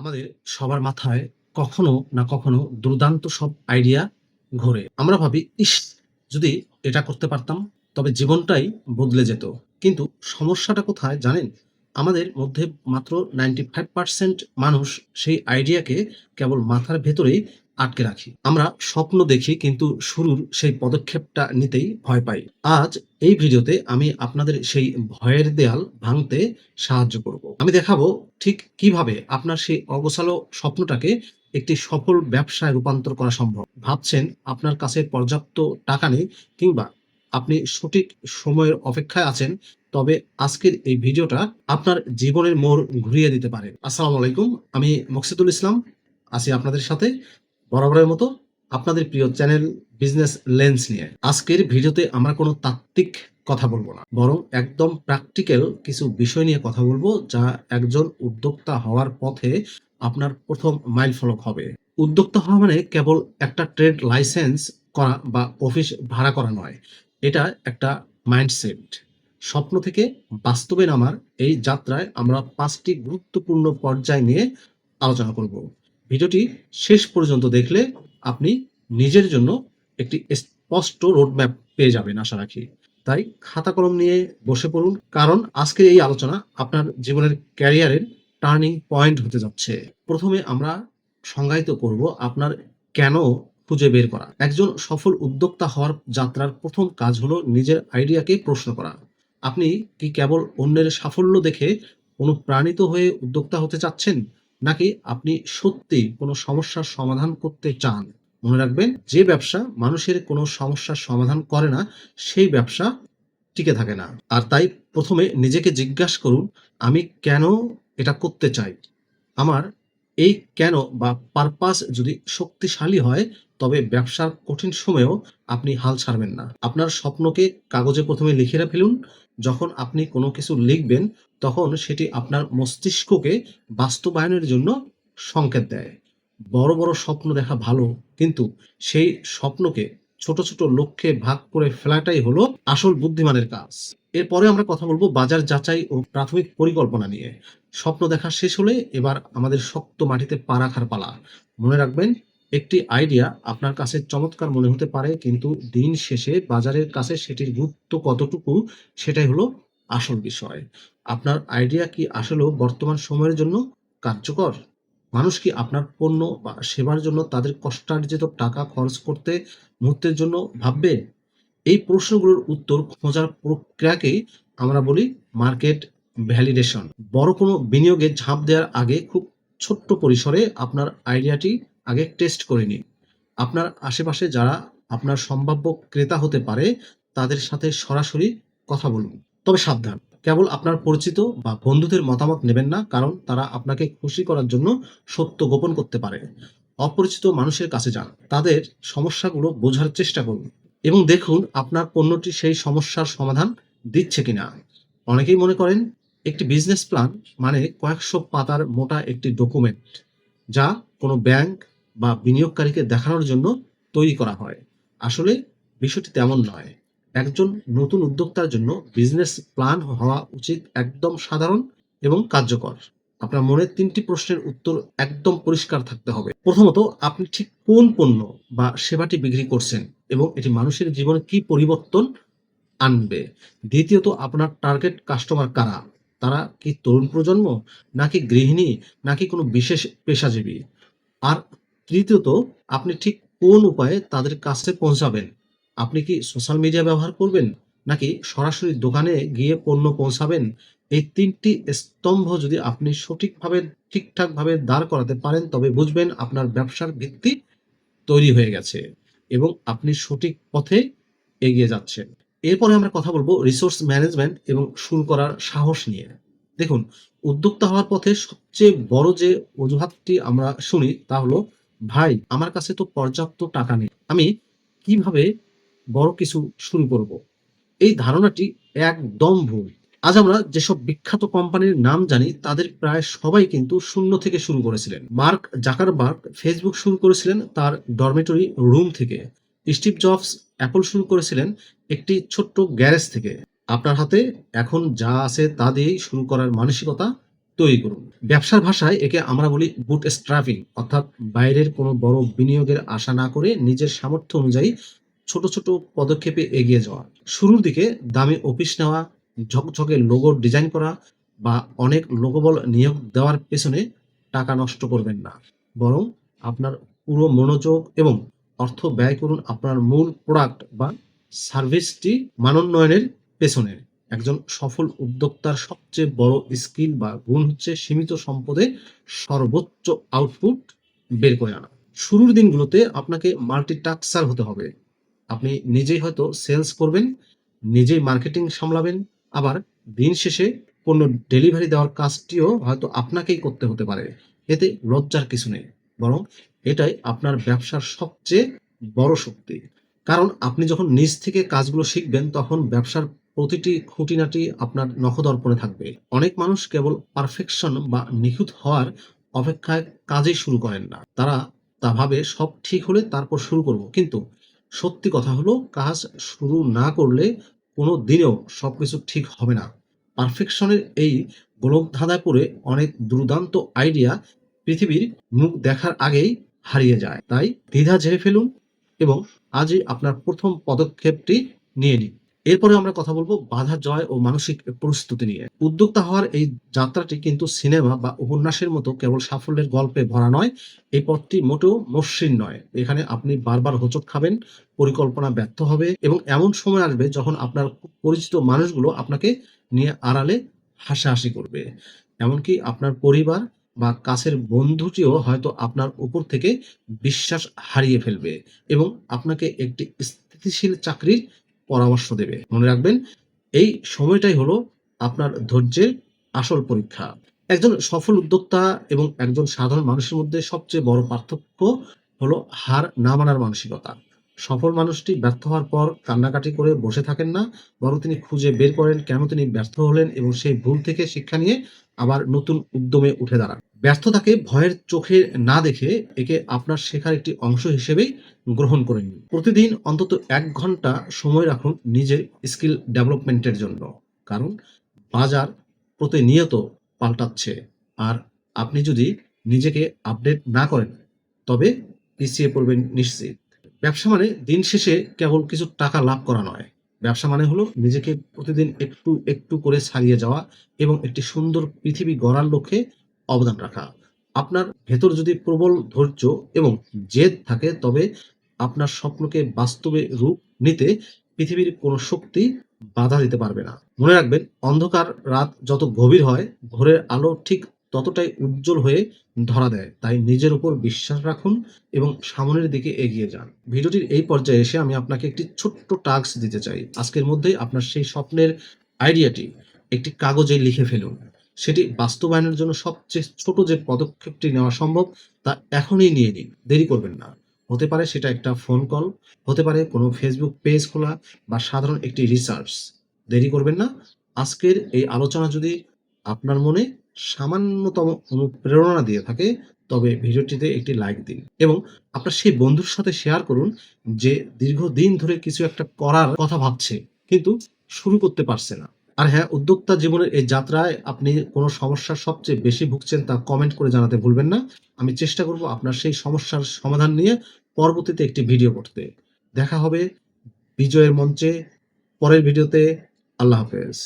আমাদের সবার মাথায় কখনো না কখনো দুর্দান্ত সব আইডিয়া ঘোরে। আমরা ভাবি, ইস! যদি এটা করতে পারতাম, তবে জীবনটাই বদলে যেত। কিন্তু সমস্যাটা কোথায় জানেন? আমাদের মধ্যে মাত্র 95% মানুষ সেই আইডিয়াকে কেবল মাথার ভেতরেই আটকে রাখি। আমরা স্বপ্ন দেখি কিন্তু শুরুর সেই পদক্ষেপটা নিতেই ভয় পাই। আজ এই ভিডিওতে আমি আপনাদের সেই ভয়ের দেয়াল ভাঙতে সাহায্য করব। আমি দেখাবো ঠিক কিভাবে আপনার সেই অগোছালো স্বপ্নটাকে একটি সফল ব্যবসায় রূপান্তর করা সম্ভব। ভাবছেন আপনার কাছে পর্যাপ্ত টাকা নেই কিংবা আপনি সঠিক সময়ের অপেক্ষায় আছেন, তবে আজকের এই ভিডিওটা আপনার জীবনের মোড় ঘুরিয়ে দিতে পারে। আসসালামু আলাইকুম, আমি মকসিদুল ইসলাম আছি আপনাদের সাথে বরাবরের মতো আপনাদের প্রিয় চ্যানেল বিজনেস লেন্স নিয়ে। আজকের ভিডিওতে আমরা কোনো তাত্ত্বিক কথা বলবো না, বরং একদম প্র্যাকটিক্যাল কিছু বিষয় নিয়ে কথা বলবো যা একজন উদ্যোক্তা হওয়ার পথে আপনার প্রথম মাইল ফলক হবে। উদ্যোক্তা হওয়া মানে কেবল একটা ট্রেড লাইসেন্স করা বা অফিস ভাড়া করা নয়, এটা একটা মাইন্ডসেট। স্বপ্ন থেকে বাস্তবে নামার এই যাত্রায় আমরা 5টি গুরুত্বপূর্ণ পর্যায় নিয়ে আলোচনা করব। ভিডিওটি শেষ পর্যন্ত দেখলে আপনি নিজের জন্য একটি স্পষ্ট রোডম্যাপ পেয়ে যাবেন আশা রাখি। তাই খাতা কলম নিয়ে বসে পড়ুন, কারণ আজকের এই আলোচনা আপনার জীবনের ক্যারিয়ারের টার্নিং পয়েন্ট হতে যাচ্ছে। প্রথমে আমরা সংজ্ঞায়িত করব আপনার কেন খুঁজে বের করা। একজন সফল উদ্যোক্তা হওয়ার যাত্রার প্রথম কাজ হলো নিজের আইডিয়াকে প্রশ্ন করা। আপনি কি কেবল অন্যের সাফল্য দেখে অনুপ্রাণিত হয়ে উদ্যোক্তা হতে চাচ্ছেন, নাকি আপনি সত্যি কোনো সমস্যার সমাধান করতে চান? মনে রাখবেন, যে ব্যবসা মানুষের কোনো সমস্যার সমাধান করে না, সেই ব্যবসা টিকে থাকে না। আর তাই প্রথমে নিজেকে জিজ্ঞাসা করুন, আমি কেন এটা করতে চাই? আমার এই কেন বা পারপাস যদি শক্তিশালী হয়, তবে ব্যবসার কঠিন সময়েও আপনি হাল ছাড়বেন না। আপনার স্বপ্নকে কাগজে প্রথমে লিখে ফেলুন। যখন আপনি কোনো কিছু লিখবেন, তখন সেটি আপনার মস্তিষ্ককে বাস্তবায়নের জন্য সংকেত দেয়। বড় বড় স্বপ্ন দেখা ভালো, কিন্তু সেই স্বপ্নকে ছোট ছোট লক্ষ্যে ভাগ করে ফেলাটাই হলো আসল বুদ্ধিমানের কাজ। এরপরে আমরা কথা বলবো বাজার যাচাই ও প্রাথমিক পরিকল্পনা নিয়ে। স্বপ্ন দেখা শেষ হলে এবার আমাদের শক্ত মাটিতে পা রাখার পালা। মনে রাখবেন, একটি আইডিয়া আপনার কাছে চমৎকার মনে হতে পারে, কিন্তু দিন শেষে বাজারের কাছে সেটির গুরুত্ব কতটুকু, সেটাই হলো আসল বিষয়। আপনার আইডিয়া কি আসলেও বর্তমান সময়ের জন্য কার্যকর? মানুষ কি আপনার পণ্য বা সেবার জন্য তাদের কষ্টার্জিত টাকা খরচ করতে মুহূর্তের জন্য ভাববে? এই প্রশ্নগুলোর উত্তর খোঁজার প্রক্রিয়াকেই আমরা বলি মার্কেট ভ্যালিডেশন। বড় কোনো বিনিয়োগে ঝাঁপ দেওয়ার আগে খুব ছোট্ট পরিসরে আপনার আইডিয়াটি আগে টেস্ট করে নিন। আপনার আশেপাশে যারা আপনার সম্ভাব্য ক্রেতা হতে পারে, তাদের সাথে সরাসরি কথা বলুন। তবে সাবধান, কেবল আপনার পরিচিত বা বন্ধুদের মতামত নেবেন না, কারণ তারা আপনাকে খুশি করার জন্য সত্য গোপন করতে পারে। অপরিচিত মানুষের কাছে যান, তাদের সমস্যাগুলো বোঝার চেষ্টা করুন এবং দেখুন আপনার পণ্যটি সেই সমস্যার সমাধান দিচ্ছে কিনা। অনেকেই মনে করেন একটি বিজনেস প্ল্যান মানে কয়েকশো পাতার মোটা একটি ডকুমেন্ট, যা কোনো ব্যাংক বা বিনিয়োগকারীকে দেখানোর জন্য তৈরি করা হয়। আসলে বিষয়টি তেমন নয়। একজন নতুন উদ্যোক্তার জন্য বিজনেস প্ল্যান হওয়া উচিত একদম সাধারণ এবং কার্যকর। আপনার মনের 3টি প্রশ্নের উত্তর একদম পরিষ্কার থাকতে হবে। প্রথমত, আপনি ঠিক কোন পণ্য বা সেবাটি বিক্রি করছেন এবং এটি মানুষের জীবনে কি পরিবর্তন আনবে। দ্বিতীয়ত, আপনার টার্গেট কাস্টমার কারা? তারা কি তরুণ প্রজন্ম, নাকি গৃহিণী, নাকি কোনো বিশেষ পেশাজীবী? আর তৃতীয়ত, আপনি ঠিক কোন উপায়ে তাদের কাছে পৌঁছাবেন? আপনি কি সোশ্যাল মিডিয়া ব্যবহার করবেন, নাকি সরাসরি দোকানে গিয়ে পণ্য পৌঁছাবেন? এই 3টি স্তম্ভ যদি আপনি সঠিকভাবে ঠিকঠাকভাবে দাঁড় করাতে পারেন, তবে বুঝবেন আপনার ব্যবসার ভিত্তি তৈরি হয়ে গেছে এবং আপনি সঠিক পথে এগিয়ে যাচ্ছেন। এরপরে আমরা কথা বলবো রিসোর্স ম্যানেজমেন্ট এবং শুরু করার সাহস নিয়ে। দেখুন, উদ্যোক্তা হওয়ার পথে সবচেয়ে বড় যে অজুহাতটি আমরা শুনি তা হলো, ভাই আমার কাছে তো পর্যাপ্ত টাকা নেই, আমি কিভাবে বড় কিছু শুরু করব? এই ধারণাটি একদম ভুল। আজ আমরা যেসব বিখ্যাত কোম্পানির নাম জানি, তাদের প্রায় সবাই কিন্তু শূন্য থেকে শুরু করেছিলেন। মার্ক জাকারবার্গ ফেসবুক শুরু করেছিলেন তার ডরমেটরি রুম থেকে। স্টিভ জবস অ্যাপল শুরু করেছিলেন একটি ছোট্ট গ্যারেজ থেকে। আপনার হাতে এখন যা আছে তা দিয়েই শুরু করার মানসিকতা তৈরি করুন। ব্যবসার ভাষায় একে আমরা বলি বুট স্ট্র্যাপিং, অর্থাৎ বাইরের কোনো বড় বিনিয়োগের আশা না করে নিজের সামর্থ্য অনুযায়ী ছোট ছোট পদক্ষেপে এগিয়ে যাওয়া। শুরুর দিকে দামি অফিস নেওয়া, ঝকঝকে লোগো ডিজাইন করা বা অনেক লোকবল নিয়োগ দেওয়ার পেছনে টাকা নষ্ট করবেন না, বরং আপনার পুরো মনোযোগ এবং অর্থ ব্যয় করুন আপনার মূল প্রোডাক্ট বা সার্ভিসটি মানোন্নয়নের পেছনে। একজন সফল উদ্যোক্তার সবচেয়ে বড় স্কিল বা গুণ হচ্ছে সীমিত সম্পদে সর্বোচ্চ আউটপুট বের করে আনা। শুরুর দিনগুলোতে আপনাকে মাল্টিটাস্কার হতে হবে। আপনি নিজেই হয়তো সেলস করবেন, নিজেই মার্কেটিং সামলাবেন, আবার দিন শেষে পণ্য ডেলিভারি দেওয়ার কাজটিও হয়তো আপনাকেই করতে হতে পারে। এতে লজ্জার কিছু নেই, বরং এটাই আপনার ব্যবসার সবচেয়ে বড় শক্তি। কারণ আপনি যখন নিজ থেকে কাজগুলো শিখবেন, তখন ব্যবসার প্রতিটি খুঁটিনাটি আপনার নখদর্পণে থাকবে। অনেক মানুষ কেবল পারফেকশন বা নিখুঁত হওয়ার অপেক্ষায় কাজই শুরু করেন না। তারা তা ভাবে সব ঠিক হলে তারপর শুরু করব। কিন্তু সত্যি কথা হলো, কাজ শুরু না করলে কোনো দিনেও সবকিছু ঠিক হবে না। পারফেকশনের এই গোলকধাঁধায় পড়ে অনেক দুর্দান্ত আইডিয়া পৃথিবীর মুখ দেখার আগেই হারিয়ে যায়। তাই দ্বিধা ঝেড়ে ফেলুন এবং আজই আপনার প্রথম পদক্ষেপটি নিয়ে নিন। এরপরে আমরা কথা বলবো বাধা জয় ও মানসিক প্রস্তুতি নিয়ে। উদ্যোক্তা হওয়ার এই যাত্রাটি কিন্তু সিনেমা বা উপন্যাসের মতো কেবল সাফল্যের গল্পে ভরা নয়। এই পথটি মোটেও মসৃণ নয়। এখানে আপনি বারবার হোঁচট খাবেন, পরিকল্পনা ব্যর্থ হবে এবং এমন সময় আসবে যখন আপনার পরিচিত মানুষগুলো আপনাকে নিয়ে আড়ালে হাসাহাসি করবে। এমনকি আপনার পরিবার বা কাছের বন্ধুটিও হয়তো আপনার উপর থেকে বিশ্বাস হারিয়ে ফেলবে এবং আপনাকে একটি স্থিতিশীল চাকরির পরামর্শ দেবে। মনে রাখবেন, এই সময়টাই হলো আপনার ধৈর্যের আসল পরীক্ষা। একজন সফল উদ্যোক্তা এবং একজন সাধারণ মানুষের মধ্যে সবচেয়ে বড় পার্থক্য হলো হার না মানার মানসিকতা। সফল মানুষটি ব্যর্থ হওয়ার পর কান্নাকাটি করে বসে থাকেন না, বরং তিনি খুঁজে বের করেন কেন তিনি ব্যর্থ হলেন এবং সেই ভুল থেকে শিক্ষা নিয়ে আবার নতুন উদ্যমে উঠে দাঁড়ান। ব্যর্থতাকে ভয়ের চোখে না দেখে একে আপনার শেখার একটি অংশ হিসেবেই গ্রহণ করে নিন। প্রতিদিন অন্তত ১ ঘন্টা সময় রাখুন নিজের স্কিল ডেভেলপমেন্টের জন্য। কারণ বাজার প্রতিনিয়ত পাল্টাচ্ছে, আর আপনি যদি নিজেকে আপডেট না করেন তবে পিছিয়ে পড়বেন নিশ্চিত। ব্যবসা মানে দিন শেষে কেবল কিছু টাকা লাভ করা নয়। ব্যবসা মানে হলো নিজেকে প্রতিদিন একটু একটু করে ছাড়িয়ে যাওয়া এবং একটি সুন্দর পৃথিবী গড়ার লক্ষ্যে অবদান রাখা। আপনার ভেতর যদি প্রবল ধৈর্য এবং জেদ থাকে, তবে আপনার স্বপ্নকে বাস্তবে রূপ নিতে পৃথিবীর কোনো শক্তি বাধা দিতে পারবে না। মনে রাখবেন, অন্ধকার রাত যত গভীর হয়, ভোরের আলো ঠিক ততটাই উজ্জ্বল হয়ে ধরা দেয়। তাই নিজের উপর বিশ্বাস রাখুন এবং সামনের দিকে এগিয়ে যান। ভিডিওটির এই পর্যায়ে এসে আমি আপনাকে একটি ছোট্ট টাস্ক দিতে চাই। আজকের মধ্যেই আপনার সেই স্বপ্নের আইডিয়াটি একটি কাগজে লিখে ফেলুন। সেটি বাস্তবায়নের জন্য সবচেয়ে ছোট যে পদক্ষেপটি নেওয়া সম্ভব, তা এখনই নিয়ে নিন। দেরি করবেন না। হতে পারে সেটা একটা ফোন কল, হতে পারে কোনো ফেসবুক পেজ খোলা বা সাধারণ একটি রিসার্চ। দেরি করবেন না। আজকের এই আলোচনা যদি আপনার মনে সামান্যতম অনুপ্রেরণা দিয়ে থাকে, তবে ভিডিওটিতে একটি লাইক দিন এবং আপনার সেই বন্ধুর সাথে শেয়ার করুন যে দীর্ঘদিন ধরে কিছু একটা করার কথা ভাবছে কিন্তু শুরু করতে পারছে না। আর হ্যাঁ, উদ্যোক্তা জীবনের এই যাত্রায় আপনি কোনো সমস্যার সবচেয়ে বেশি ভুগছেন তা কমেন্ট করে জানাতে ভুলবেন না। আমি চেষ্টা করব আপনার সেই সমস্যার সমাধান নিয়ে পরবর্তীতে একটি ভিডিও করতে। দেখা হবে বিজয়ের মঞ্চে পরের ভিডিওতে। আল্লাহ হাফেজ।